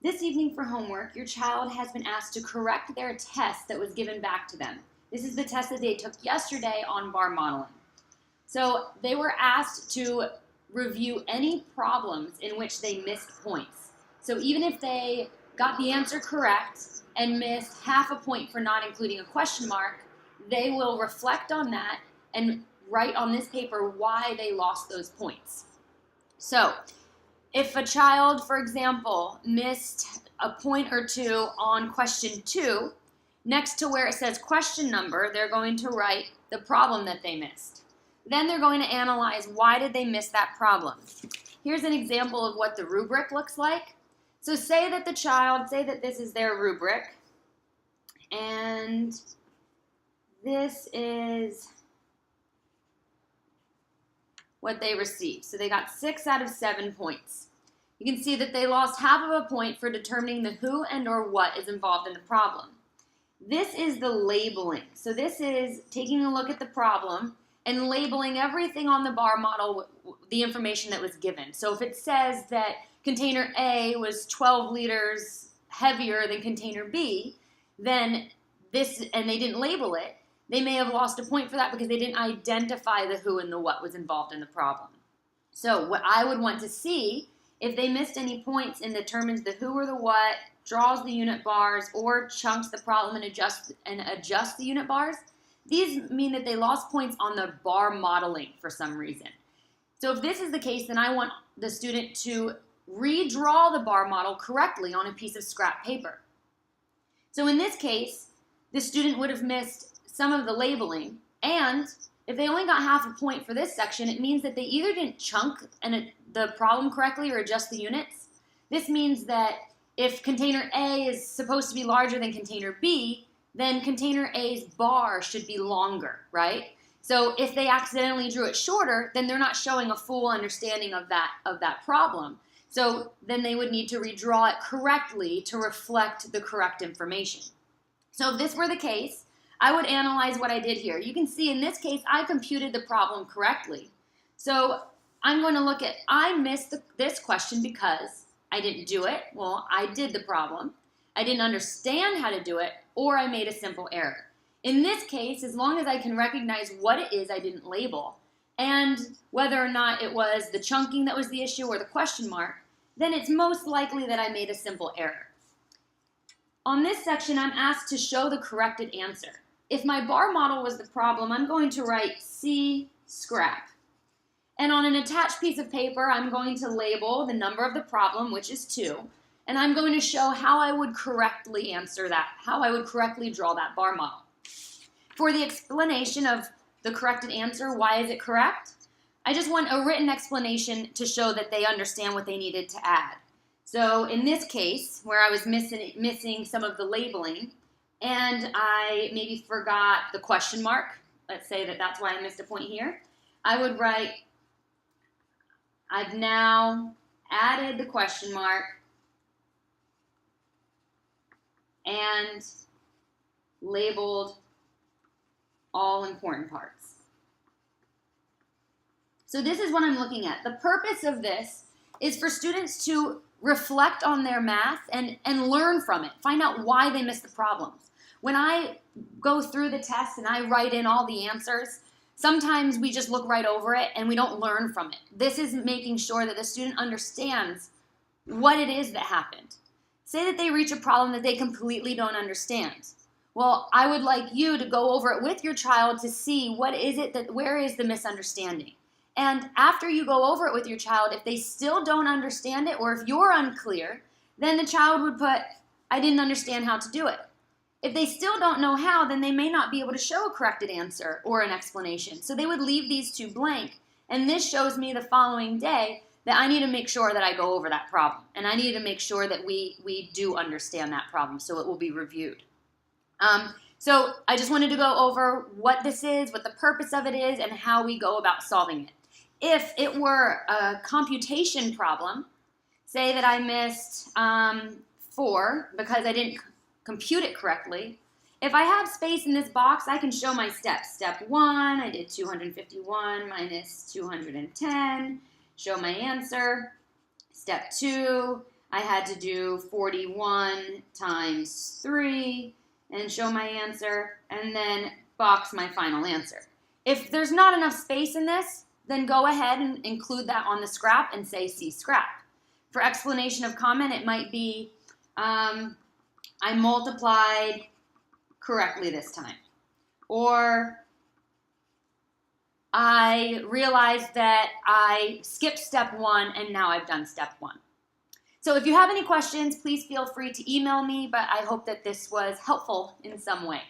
This evening for homework, your child has been asked to correct their test that was given back to them. This is the test that they took yesterday on bar modeling. So they were asked to review any problems in which they missed points. So even if they got the answer correct and missed half a point for not including a question mark, they will reflect on that and write on this paper why they lost those points. So if a child, for example, missed a point or two on question 2, next to where it says question number, they're going to write the problem that they missed. Then they're going to analyze why did they miss that problem. Here's an example of what the rubric looks like. So say that this is their rubric, and this is what they received. So they got 6 out of 7 points. You can see that they lost half of a point for determining the who and or what is involved in the problem. This is the labeling. So this is taking a look at the problem and labeling everything on the bar model with the information that was given. So if it says that container A was 12 liters heavier than container B, then and they didn't label it, they may have lost a point for that because they didn't identify the who and the what was involved in the problem. So what I would want to see, if they missed any points and determines the who or the what, draws the unit bars, or chunks the problem and adjusts the unit bars, these mean that they lost points on the bar modeling for some reason. So if this is the case, then I want the student to redraw the bar model correctly on a piece of scrap paper. So in this case, the student would have missed some of the labeling, and if they only got half a point for this section, it means that they either didn't chunk the problem correctly or adjust the units. This means that if container A is supposed to be larger than container B, then container A's bar should be longer, right? So if they accidentally drew it shorter, then they're not showing a full understanding of that problem. So then they would need to redraw it correctly to reflect the correct information. So if this were the case, I would analyze what I did here. You can see in this case, I computed the problem correctly. So I'm going to look at, I missed this question because I didn't do it. Well, I did the problem. I didn't understand how to do it, or I made a simple error. In this case, as long as I can recognize what it is I didn't label, and whether or not it was the chunking that was the issue or the question mark, then it's most likely that I made a simple error. On this section, I'm asked to show the corrected answer. If my bar model was the problem, I'm going to write C scrap. And on an attached piece of paper, I'm going to label the number of the problem, which is 2, and I'm going to show how I would correctly answer that, how I would correctly draw that bar model. For the explanation of the corrected answer, why is it correct? I just want a written explanation to show that they understand what they needed to add. So in this case, where I was missing some of the labeling, and I maybe forgot the question mark, let's say that that's why I missed a point here, I would write, I've now added the question mark and labeled all important parts. So this is what I'm looking at. The purpose of this is for students to reflect on their math and learn from it, find out why they missed the problems. When I go through the test and I write in all the answers, sometimes we just look right over it and we don't learn from it. This is making sure that the student understands what it is that happened. Say that they reach a problem that they completely don't understand. Well, I would like you to go over it with your child to see where is the misunderstanding. And after you go over it with your child, if they still don't understand it or if you're unclear, then the child would put, I didn't understand how to do it. If they still don't know how, then they may not be able to show a corrected answer or an explanation. So they would leave these 2 blank. And this shows me the following day that I need to make sure that I go over that problem. And I need to make sure that we do understand that problem so it will be reviewed. So I just wanted to go over what this is, what the purpose of it is, and how we go about solving it. If it were a computation problem, say that I missed 4 because I didn't compute it correctly. If I have space in this box, I can show my steps. Step 1, I did 251 minus 210. Show my answer. Step 2, I had to do 41 times 3 and show my answer, and then box my final answer. If there's not enough space in this, then go ahead and include that on the scrap and say see scrap. For explanation of comment, it might be, I multiplied correctly this time. Or I realized that I skipped step 1 and now I've done step 1. So if you have any questions, please feel free to email me, but I hope that this was helpful in some way.